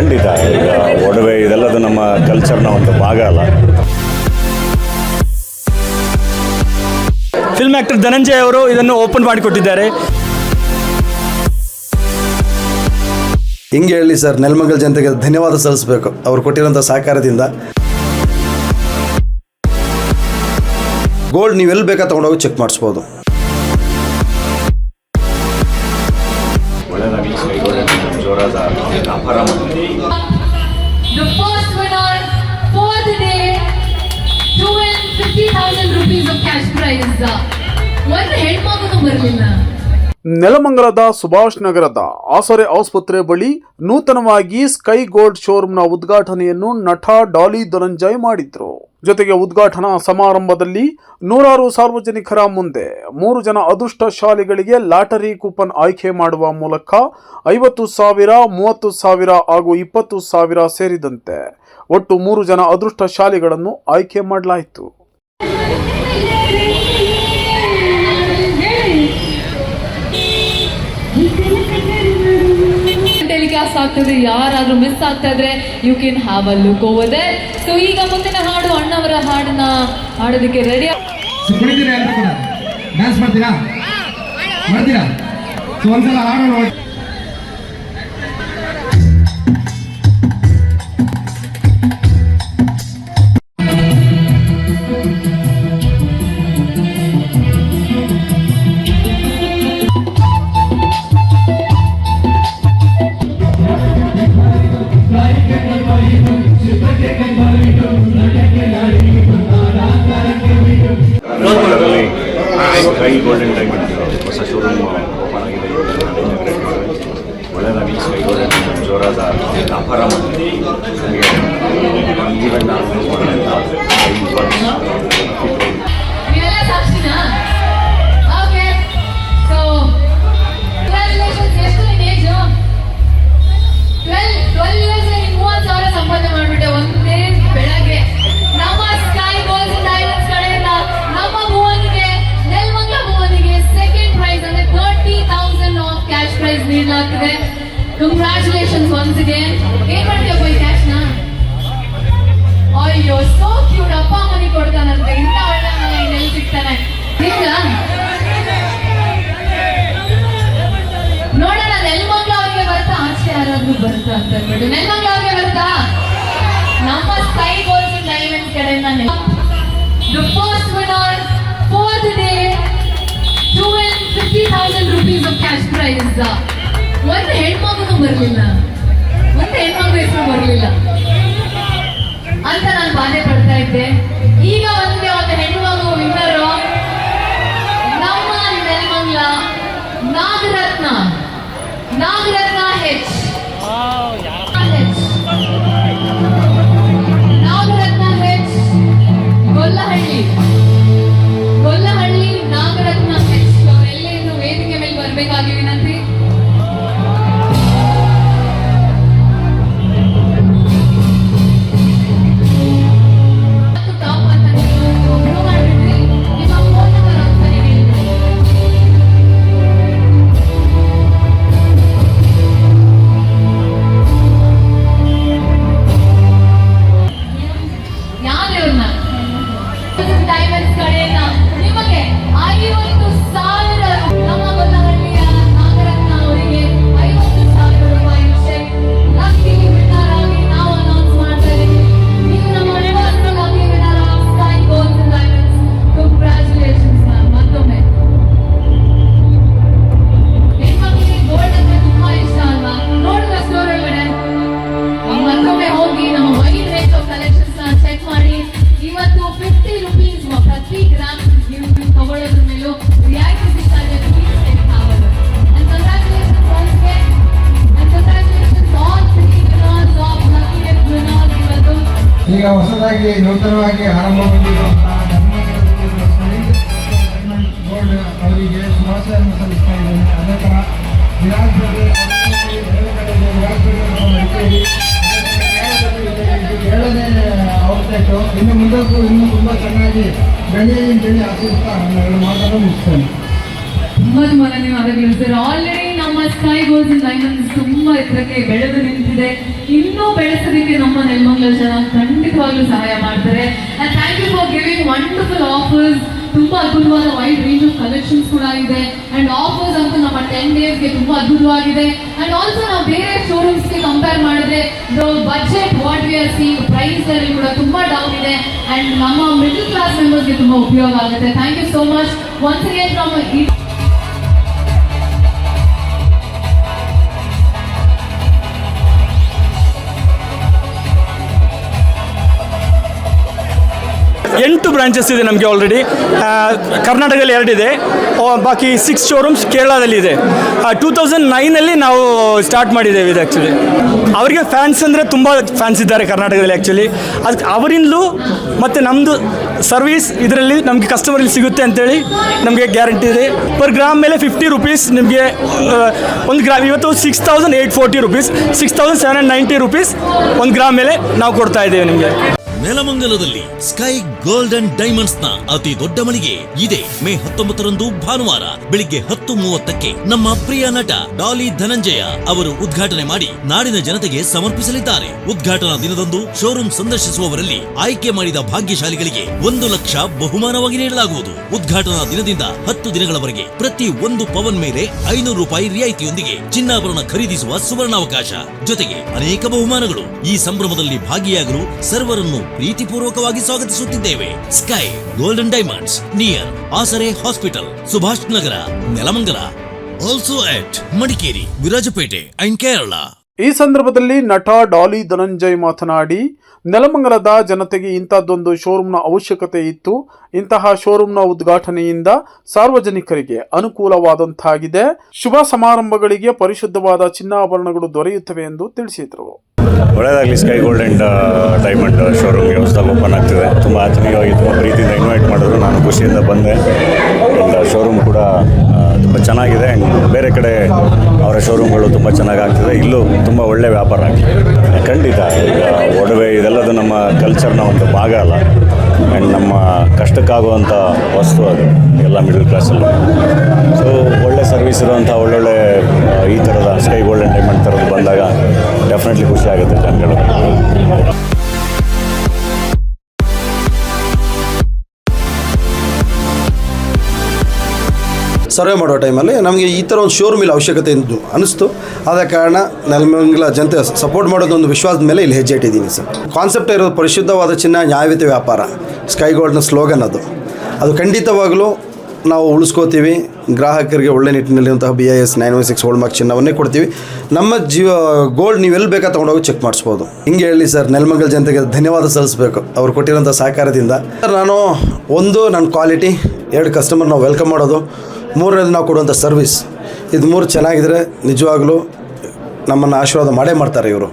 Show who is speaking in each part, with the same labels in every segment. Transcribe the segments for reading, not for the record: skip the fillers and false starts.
Speaker 1: ಖಂಡಿತ ಈಗ ಒಡವೆ ಇದೆಲ್ಲದು ನಮ್ಮ ಕಲ್ಚರ್ನ ಒಂದು ಭಾಗ ಅಲ್ಲ.
Speaker 2: ಫಿಲ್ಮ್ ಆಕ್ಟರ್ ಧನಂಜಯ್ ಅವರು ಇದನ್ನು ಓಪನ್ ಮಾಡಿಕೊಟ್ಟಿದ್ದಾರೆ.
Speaker 3: ಹಿಂಗೆ ಹೇಳಿ ಸರ್, ನೆಲಮಂಗಲ ಜನತೆಗೆ ಧನ್ಯವಾದ ಸಲ್ಲಿಸಬೇಕು ಅವ್ರು ಕೊಟ್ಟಿರೋಂಥ ಸಹಕಾರದಿಂದ. ಗೋಲ್ಡ್ ನೀವು ಎಲ್ಲಿ ಬೇಕಾ ತೊಗೊಂಡೋಗಿ ಚೆಕ್ ಮಾಡಿಸ್ಬೋದು.
Speaker 4: The first winner for the day to win 50,000 rupees of cash prize. ಒಂದು ಹೆಣ್ಮಗುನು ಬರಲಿಲ್ಲ.
Speaker 5: ನೆಲಮಂಗಲದ ಸುಭಾಷ್ ನಗರದ ಆಸರೆ ಆಸ್ಪತ್ರೆ ಬಳಿ ನೂತನವಾಗಿ ಸ್ಕೈ ಗೋಲ್ಡ್ ಶೋರೂಮ್ನ ಉದ್ಘಾಟನೆಯನ್ನು ನಟ ಡಾಲಿ ಧನಂಜಯ್ ಮಾಡಿದ್ರು. ಜೊತೆಗೆ ಉದ್ಘಾಟನಾ ಸಮಾರಂಭದಲ್ಲಿ ನೂರಾರು ಸಾರ್ವಜನಿಕರ ಮುಂದೆ 3 ಜನ ಅದೃಷ್ಟಶಾಲಿಗಳಿಗೆ ಲಾಟರಿ ಕೂಪನ್ ಆಯ್ಕೆ ಮಾಡುವ ಮೂಲಕ 50,000, 30,000 ಹಾಗೂ 20,000 ಸೇರಿದಂತೆ ಒಟ್ಟು 3 ಜನ ಅದೃಷ್ಟಶಾಲಿಗಳನ್ನು ಆಯ್ಕೆ ಮಾಡಲಾಯಿತು.
Speaker 4: ಟೆಲಿಕಾಸ್ಟ್ ಆಗ್ತದೆ, ಯಾರಾದ್ರೂ ಮಿಸ್ ಆಗ್ತಾ ಇದ್ರೆ you can have a look over there. So ಈಗ ಮುಂದಿನ ಹಾಡು ಅಣ್ಣವರ ಹಾಡನ್ನ ಹಾಡೋದಕ್ಕೆ ರೆಡಿ.
Speaker 6: ಕುಣಿತೀರಾ? ಎಲ್ಲರೂ ಕೂಡ ಡ್ಯಾನ್ಸ್ ಮಾಡ್ತೀರಾ? ಸೊ ಒಂದ್ಸಲ ಹಾಡೋಣ.
Speaker 1: ಸ್ಕೈ ಗೋಲ್ಡನ್ ಡೈಮಂಡ್ ಹೊಸ ಶೋರೂಮ್ ಓಪನ್ ಆಗಿದೆ. ಒಳ್ಳೆಯದಾಗಿ ಸ್ಕೈ ಗೋಲ್ಡನ್ ಜೋರಾದ ವ್ಯಾಪಾರ ಮಾಡಿ ಈವೆಂಟ್ ಆರ್ಗನೈಸ್ ಮಾಡೋದ್ರಿಂದ
Speaker 4: ನೀವೆಲ್ಲ ಸಾಕ್ಷಿನಾ? Okay, so congratulations. ಎಷ್ಟು ನಿನ್ನ ಏಜು? 12 ಇಯರ್ಸ್. 30,000 ಸಂಪಾದನೆ ಮಾಡಿಬಿಟ್ಟೆ ಒಂದೇ ಬೆಳಗ್ಗೆ. ನಮ್ಮ ಸ್ಕೈ ಗೋಲ್ಡ್ ಡೈಮಂಡ್ಸ್ ಕಡೆಯಿಂದ ನಮ್ಮ ಭುವನಿಗೆ, ನೆಲಮಂಗಲ ಭುವನಿಗೆ ಸೆಕೆಂಡ್ ಪ್ರೈಸ್ ಅಂದ್ರೆ 30,000 ಆಫ್ ಕ್ಯಾಶ್ ಪ್ರೈಸ್ ನೀಡಲಾಗ್ತದೆ. Congratulations once again. ಏನ್ ಮಾಡ್ತೀಯಪ್ಪ ಈ ಕ್ಯಾಶ್ನ? ಅಯ್ಯೋ, ಸೋ ಕ್ಯೂಟ್. ಅಪ್ಪ ಅಮ್ಮನಿಗೆ ಕೊಡ್ತಾನಂತೆ. ಇಂಥ ಒಳ್ಳೆ ಮಗ ಇನ್ನೆಲ್ಲಿ ಸಿಗ್ತಾನೆ? ನೋಡೋಣ ನೆಲಮಂಗಲ ಅವ್ರಿಗೆ ಬರ್ತಾ, ಆಚೆ ಯಾರಾದ್ರೂ ಬರ್ತಾ ಅಂತ ಹೇಳ್ಬಿಟ್ಟು. ನೆಲಮಂಗಲ ಅವ್ರಿಗೆ ಬರ್ತಾ? ನಮ್ಮ ಸ್ಕೈ ಗೋಲ್ಡ್ ಡೈಮಂಡ್ಸ್ ಕಡೆಯಿಂದ the first winner for the day to win 50,000 rupees of cash prize. ಒಂದು ಹೆಣ್ಮಗುನು ಬರಲಿಲ್ಲ, ಒಂದು ಹೆಣ್ಮಗು ಹೆಸರು ಬರಲಿಲ್ಲ ಅಂತ ನಾನು ಬಾಧೆ ಪಡ್ತಾ ಇದ್ದೆ. ಈಗ ಒಂದು ಹೆಣ್ಮಗು ವಿನ್ನರು ನಮ್ಮ ನೆಲಮಂಗಲ ನಾಗರತ್ನ ಹೆಚ್. ನಾಗರತ್ನ ಹೆಚ್ ಗೊಲ್ಲಹಳ್ಳಿ ನಾಗರತ್ನ ಹೆಚ್ ಅವರೆಲ್ಲರೂ ವೇದಿಕೆ ಮೇಲೆ ಬರಬೇಕಾಗಿ ವಿನಂತಿ. ಡೈಮಂಡ್ಸ್ ಕಡೆಯಿಂದ ನಿಮಗೆ 50,000 ನಮ್ಮ ಗೊಲ್ಲಹಳ್ಳಿಯ ನಾಗರತ್ನ ಅವರಿಗೆ 50,000 ರೂಪಾಯಿ ಚೆಕ್ ಲಕ್ಕಿ ವಿನ್ನರ್ ಆಗಿ ನಾವು ಅನೌನ್ಸ್ ಮಾಡ್ತಾ ಇದ್ದೀವಿ. ನೀವು ನಮ್ಮ first lucky winner of sky gold diamonds. Congratulations ma'am. ಮತ್ತೊಮ್ಮೆ ಹೆಣ್ಮಕ್ಳಿಗೆ ಗೋಲ್ಡ್ ಅಂದ್ರೆ ತುಂಬಾ ಇಷ್ಟ ಅಲ್ವಾ? ನೋಡಿದ ಸ್ಟೋರ್ ಒಳಗಡೆ ಮತ್ತೊಮ್ಮೆ ಹೋಗಿ ನಮ್ಮ ವೈಡ್ ರೇಂಜ್ ಆಫ್ ಕಲೆಕ್ಷನ್ಸ್ ನ ಚೆಕ್ ಮಾಡಿ. ಇವತ್ತು 50 ರೂಪೀಸ್ ಪ್ರತಿ ಗ್ರಾಮ್ ನೀವು ತಗೊಳ್ಳೋದ್ರ ಮೇಲೂ ರಿಯಾಯಿತಿ ಸಿಗ್ತಾ ಇದೆ. And congratulations once again. And congratulations all 3 winners of Lucky Dip winners. ಇವತ್ತು
Speaker 6: ಈಗ ಹೊಸದಾಗಿ ನೂತನವಾಗಿ ಆರಂಭಗೊಂಡಿರುವಂತಹ ಗೋಲ್ಡ್ ಅವರಿಗೆ ಶುಭಾಶಯವನ್ನು ಸಲ್ಲಿಸ್ತಾ ಇದ್ದೇನೆ. ಅದೇ ಥರ ವಿರಾಜಪೇಟೆ 7ನೇ ಔಟ್ಲೆಟ್ಟು ಇನ್ನು ಮುಂದಕ್ಕೂ ಇನ್ನೂ ತುಂಬ ಚೆನ್ನಾಗಿ ಬೆಳೆಯಲಿ ಅಂತೇಳಿ ಆಶಿಸ್ತಾ ನಾನು ಮಾತನ್ನು ಮುಗಿಸ್ತೇನೆ.
Speaker 4: ತುಂಬಾ ಧನ್ಯವಾದಗಳು ಸರ್. ಆಲ್ರೆಡಿ ನಮ್ಮ ಸ್ಕೈ ಗೋಲ್ಡ್ ಡೈಮಂಡ್ಸ್ ತುಂಬಾ ಎತ್ತರಕ್ಕೆ ಬೆಳೆದು ನಿಂತಿದೆ. ಇನ್ನೂ ನೆಲಮಂಗಲ ಜನ ಖಂಡಿತವಾಗ್ಲೂ ಸಹಾಯ ಮಾಡ್ತಾರೆ. And thank you for giving wonderful offers. ತುಂಬಾ ಅದ್ಭುತವಾದ ವೈಡ್ ರೇಂಜ್ ಆಫ್ ಕಲೆಕ್ಷನ್ಸ್ ಕೂಡ ಇದೆ. ಅಂಡ್ ಆಫರ್ಸ್ ಅಂತೂ ನಮ್ಮ 10 ಡೇಸ್ಗೆ ತುಂಬಾ ಅದ್ಭುತವಾಗಿದೆ. ಅಂಡ್ ಆಲ್ಸೋ ನಾವು ಬೇರೆ ಶೋರೂಮ್ಸ್ಗೆ ಕಂಪೇರ್ ಮಾಡಿದ್ರೆ budget what we are seeing price ಅಲ್ಲಿ ಕೂಡ ತುಂಬಾ ಡೌನ್ ಇದೆ. ಅಂಡ್ ನಮ್ಮ ಮಿಡಲ್ ಕ್ಲಾಸ್ ಮೆಂಬರ್ಸ್ಗೆ ತುಂಬಾ ಉಪಯೋಗ ಆಗುತ್ತೆ. Thank you so much once again from
Speaker 2: ಎಂಟು ಬ್ರಾಂಚಸ್ ಇದೆ ನಮಗೆ ಆಲ್ರೆಡಿ. ಕರ್ನಾಟಕದಲ್ಲಿ 2 ಇದೆ, ಬಾಕಿ 6 ಶೋರೂಮ್ಸ್ ಕೇರಳದಲ್ಲಿ ಇದೆ. 2009 ನಾವು ಸ್ಟಾರ್ಟ್ ಮಾಡಿದ್ದೇವೆ ಇದು. ಆ್ಯಕ್ಚುಲಿ ಅವರಿಗೆ ಫ್ಯಾನ್ಸ್ ಅಂದರೆ ತುಂಬ ಫ್ಯಾನ್ಸ್ ಇದ್ದಾರೆ ಕರ್ನಾಟಕದಲ್ಲಿ. ಆ್ಯಕ್ಚುಲಿ ಅದಕ್ಕೆ ಅವರಿಂದಲೂ ಮತ್ತು ನಮ್ಮದು ಸರ್ವಿಸ್ ಇದರಲ್ಲಿ ನಮಗೆ ಕಸ್ಟಮರಲ್ಲಿ ಸಿಗುತ್ತೆ ಅಂತೇಳಿ ನಮಗೆ ಗ್ಯಾರಂಟಿ ಇದೆ. ಪರ್ ಗ್ರಾಮ್ ಮೇಲೆ 50 ರೂಪೀಸ್ ನಿಮಗೆ ಒಂದು ಗ್ರಾಮ್. ಇವತ್ತು 6840 ರೂಪೀಸ್, 6790 ರೂಪೀಸ್ ಒಂದು ಗ್ರಾಮ್ ಮೇಲೆ ನಾವು ಕೊಡ್ತಾ ಇದ್ದೇವೆ ನಿಮಗೆ.
Speaker 7: ನೆಲಮಂಗಲದಲ್ಲಿ ಸ್ಕೈ ಗೋಲ್ಡ್ ಅಂಡ್ ಡೈಮಂಡ್ಸ್ ನ ಅತಿ ದೊಡ್ಡ ಮಳಿಗೆ ಇದೆ. ಮೇ 19ರಂದು ಭಾನುವಾರ ಬೆಳಿಗ್ಗೆ 10:30ಕ್ಕೆ ನಮ್ಮ ಪ್ರಿಯ ನಟ ಡಾಲಿ ಧನಂಜಯ ಅವರು ಉದ್ಘಾಟನೆ ಮಾಡಿ ನಾಡಿನ ಜನತೆಗೆ ಸಮರ್ಪಿಸಲಿದ್ದಾರೆ. ಉದ್ಘಾಟನಾ ದಿನದಂದು ಶೋರೂಮ್ ಸಂದರ್ಶಿಸುವವರಲ್ಲಿ ಆಯ್ಕೆ ಮಾಡಿದ ಭಾಗ್ಯಶಾಲಿಗಳಿಗೆ 1 ಲಕ್ಷ ಬಹುಮಾನವಾಗಿ ನೀಡಲಾಗುವುದು. ಉದ್ಘಾಟನಾ ದಿನದಿಂದ 10 ದಿನಗಳವರೆಗೆ ಪ್ರತಿ 1 ಪವನ್ ಮೇಲೆ 500 ರೂಪಾಯಿ ರಿಯಾಯಿತಿಯೊಂದಿಗೆ ಚಿನ್ನಾಭರಣ ಖರೀದಿಸುವ ಸುವರ್ಣಾವಕಾಶ, ಜೊತೆಗೆ ಅನೇಕ ಬಹುಮಾನಗಳು. ಈ ಸಂಭ್ರಮದಲ್ಲಿ ಭಾಗಿಯಾಗಲು ಸರ್ವರನ್ನು ಪ್ರೀತಿಪೂರ್ವಕವಾಗಿ ಸ್ವಾಗತಿಸುತ್ತಿದ್ದೇವೆ. ಸ್ಕೈ ಗೋಲ್ಡನ್ ಡೈಮಂಡ್ಸ್ ನಿಯರ್ ಆಸರೆ hospital, Subhash Nagar, Nelamangala. Also at Madikeri, Virajpet and Kerala.
Speaker 5: ಈ ಸಂದರ್ಭದಲ್ಲಿ ನಟ ಡಾಲಿ ಧನಂಜಯ್ ಮಾತನಾಡಿ, ನೆಲಮಂಗಲದ ಜನತೆಗೆ ಇಂಥದ್ದೊಂದು ಶೋರೂಮ್ನ ಅವಶ್ಯಕತೆ ಇತ್ತು. ಇಂತಹ ಶೋರೂಮ್ನ ಉದ್ಘಾಟನೆಯಿಂದ ಸಾರ್ವಜನಿಕರಿಗೆ ಅನುಕೂಲವಾದಂತಾಗಿದೆ. ಶುಭ ಸಮಾರಂಭಗಳಿಗೆ ಪರಿಶುದ್ಧವಾದ ಚಿನ್ನಾಭರಣಗಳು ದೊರೆಯುತ್ತವೆ ಎಂದು ತಿಳಿಸಿದರು.
Speaker 1: ಒಳ್ಳೆಯದಾಗಲಿ. ಸ್ಕೈ ಗೋಲ್ಡ್ ಆ್ಯಂಡ್ ಡೈಮಂಡ್ ಶೋರೂಮ್ಗೆ ಹೊಸದಾಗಿ ಓಪನ್ ಆಗ್ತಿದೆ. ತುಂಬ ಆತ್ಮೀಯವಾಗಿ ತುಂಬ ಪ್ರೀತಿಯಿಂದ ಇನ್ವೈಟ್ ಮಾಡಿದ್ರು. ನಾನು ಖುಷಿಯಿಂದ ಬಂದೆ. ಆ್ಯಂಡ್ ಶೋರೂಮ್ ಕೂಡ ತುಂಬ ಚೆನ್ನಾಗಿದೆ. ಆ್ಯಂಡ್ ಬೇರೆ ಕಡೆ ಅವರ ಶೋರೂಮ್ಗಳು ತುಂಬ ಚೆನ್ನಾಗಿ ಆಗ್ತಿದೆ. ಇಲ್ಲೂ ತುಂಬ ಒಳ್ಳೆ ವ್ಯಾಪಾರ ಆಗ್ತಿದೆ. ಖಂಡಿತ ಈಗ ಒಡವೆ ಇದೆಲ್ಲದು ನಮ್ಮ ಕಲ್ಚರ್ನ ಒಂದು ಭಾಗ ಅಲ್ಲ. ಆ್ಯಂಡ್ ನಮ್ಮ ಕಷ್ಟಕ್ಕಾಗುವಂಥ ವಸ್ತು ಅದು ಎಲ್ಲ ಮಿಡಲ್ ಕ್ಲಾಸಲ್ಲಿ. ಸೊ ಒಳ್ಳೆ ಸರ್ವಿಸ್ ಇರುವಂಥ ಒಳ್ಳೊಳ್ಳೆ ಈ ಥರದ ಸ್ಕೈ ಗೋಲ್ಡ್ ಆ್ಯಂಡ್ ಡೈಮಂಡ್ ಥರದ್ದು ಬಂದಾಗ ಡೆಫಿನೆಟ್ಲಿ ಖುಷಿ ಆಗುತ್ತೆ ಜನಗಳು.
Speaker 3: ಸರ್ವೆ ಮಾಡೋ ಟೈಮಲ್ಲಿ ನಮಗೆ ಈ ಥರ ಒಂದು ಶೋರೂಮ್ ಇಲ್ಲಿ ಅವಶ್ಯಕತೆ ಎಂದು ಅನ್ನಿಸ್ತು. ಆದ ಕಾರಣ ನೆಲಮಂಗಲ ಜನತೆ ಸಪೋರ್ಟ್ ಮಾಡೋದೊಂದು ವಿಶ್ವಾಸದ ಮೇಲೆ ಇಲ್ಲಿ ಹೆಜ್ಜೆ ಇಟ್ಟಿದ್ದೀನಿ ಸರ್. ಕಾನ್ಸೆಪ್ಟ್ ಇರೋದು ಪರಿಶುದ್ಧವಾದ ಚಿನ್ನ, ನ್ಯಾಯಯುತ ವ್ಯಾಪಾರ. ಸ್ಕೈ ಗೋಲ್ಡ್ನ ಸ್ಲೋಗನ್ ಅದು ಖಂಡಿತವಾಗಲೂ ನಾವು ಉಳಿಸ್ಕೋತೀವಿ. ಗ್ರಾಹಕರಿಗೆ ಒಳ್ಳೆ ನಿಟ್ಟಿನಲ್ಲಿರುವಂತಹ BIS 916 ಹೋಲ್ಡ್ ಮಾರ್ಕ್ ಚಿನ್ನವನ್ನೇ ಕೊಡ್ತೀವಿ. ನಮ್ಮ ಗೋಲ್ಡ್ ನೀವು ಎಲ್ಲಿ ಬೇಕಾ ತೊಗೊಂಡೋಗಿ ಚೆಕ್ ಮಾಡಿಸ್ಬೋದು. ಹಿಂಗೆ ಹೇಳಿ ಸರ್, ನೆಲಮಂಗಲ ಜನತೆಗೆ ಧನ್ಯವಾದ ಸಲ್ಲಿಸಬೇಕು ಅವ್ರು ಕೊಟ್ಟಿರೋಂಥ ಸಹಕಾರದಿಂದ. ನಾನು ನನ್ನ ಕ್ವಾಲಿಟಿ, 2 ಕಸ್ಟಮರ್ ನಾವು ವೆಲ್ಕಮ್ ಮಾಡೋದು, 3ನೇದು ನಾವು ಕೊಡುವಂಥ ಸರ್ವಿಸ್. ಇದು 3 ಚೆನ್ನಾಗಿದ್ರೆ ನಿಜವಾಗ್ಲೂ ನಮ್ಮನ್ನು ಆಶೀರ್ವಾದ ಮಾಡೇ ಮಾಡ್ತಾರೆ ಇವರು.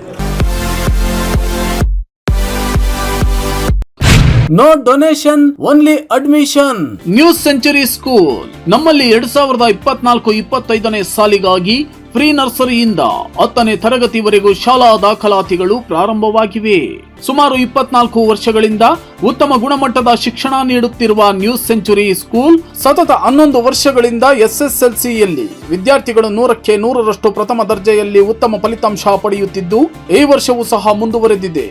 Speaker 5: No donation, only admission. New century school ನಮ್ಮಲ್ಲಿ 2024-25ನೇ ಸಾಲಿಗಾಗಿ ಪ್ರೀ ನರ್ಸರಿಯಿಂದ 10ನೇ ತರಗತಿವರೆಗೂ ಶಾಲಾ ದಾಖಲಾತಿಗಳು ಪ್ರಾರಂಭವಾಗಿವೆ. ಸುಮಾರು 24 ವರ್ಷಗಳಿಂದ ಉತ್ತಮ ಗುಣಮಟ್ಟದ ಶಿಕ್ಷಣ ನೀಡುತ್ತಿರುವ ನ್ಯೂ ಸೆಂಚುರಿ ಸ್ಕೂಲ್ ಸತತ 11 ವರ್ಷಗಳಿಂದ SSLCಯಲ್ಲಿ ವಿದ್ಯಾರ್ಥಿಗಳು 100ಕ್ಕೆ 100ರಷ್ಟು ಪ್ರಥಮ ದರ್ಜೆಯಲ್ಲಿ ಉತ್ತಮ ಫಲಿತಾಂಶ ಪಡೆಯುತ್ತಿದ್ದು, ಈ ವರ್ಷವೂ ಸಹ ಮುಂದುವರೆದಿದೆ.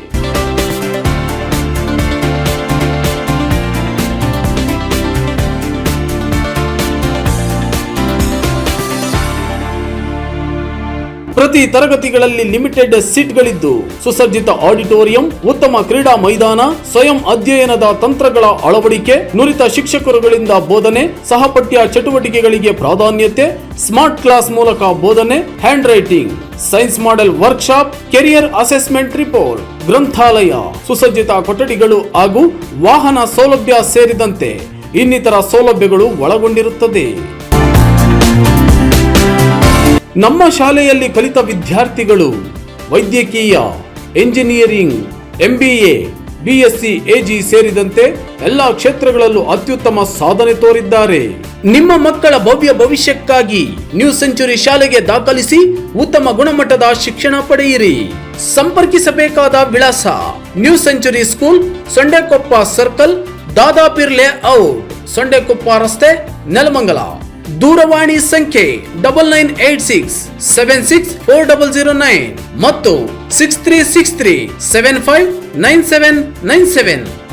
Speaker 5: ಪ್ರತಿ ತರಗತಿಗಳಲ್ಲಿ ಲಿಮಿಟೆಡ್ ಸೀಟ್ಗಳಿದ್ದು, ಸುಸಜ್ಜಿತ ಆಡಿಟೋರಿಯಂ, ಉತ್ತಮ ಕ್ರೀಡಾ ಮೈದಾನ, ಸ್ವಯಂ ಅಧ್ಯಯನದ ತಂತ್ರಗಳ ಅಳವಡಿಕೆ, ನುರಿತ ಶಿಕ್ಷಕರುಗಳಿಂದ ಬೋಧನೆ, ಸಹಪಠ್ಯ ಚಟುವಟಿಕೆಗಳಿಗೆ ಪ್ರಾಧಾನ್ಯತೆ, ಸ್ಮಾರ್ಟ್ ಕ್ಲಾಸ್ ಮೂಲಕ ಬೋಧನೆ, hand writing, science model workshop, career assessment report, ಗ್ರಂಥಾಲಯ, ಸುಸಜ್ಜಿತ ಕೊಠಡಿಗಳು ಹಾಗೂ ವಾಹನ ಸೌಲಭ್ಯ ಸೇರಿದಂತೆ ಇನ್ನಿತರ ಸೌಲಭ್ಯಗಳು ಒಳಗೊಂಡಿರುತ್ತದೆ. ನಮ್ಮ ಶಾಲೆಯಲ್ಲಿ ಕಲಿತ ವಿದ್ಯಾರ್ಥಿಗಳು ವೈದ್ಯಕೀಯ, ಎಂಜಿನಿಯರಿಂಗ್, MBA, BSc AG ಸೇರಿದಂತೆ ಎಲ್ಲ ಕ್ಷೇತ್ರಗಳಲ್ಲೂ ಅತ್ಯುತ್ತಮ ಸಾಧನೆ ತೋರಿದ್ದಾರೆ. ನಿಮ್ಮ ಮಕ್ಕಳ ಭವ್ಯ ಭವಿಷ್ಯಕ್ಕಾಗಿ ನ್ಯೂ ಸೆಂಚುರಿ ಶಾಲೆಗೆ ದಾಖಲಿಸಿ ಉತ್ತಮ ಗುಣಮಟ್ಟದ ಶಿಕ್ಷಣ ಪಡೆಯಿರಿ. ಸಂಪರ್ಕಿಸಬೇಕಾದ ವಿಳಾಸ: new century school, Sondekoppa circle, Dadapeer layout, Sondekoppa ರಸ್ತೆ, ನೆಲಮಂಗಲ. ದೂರವಾಣಿ ಸಂಖ್ಯೆ 9986764009 ಮತ್ತು 6363759797.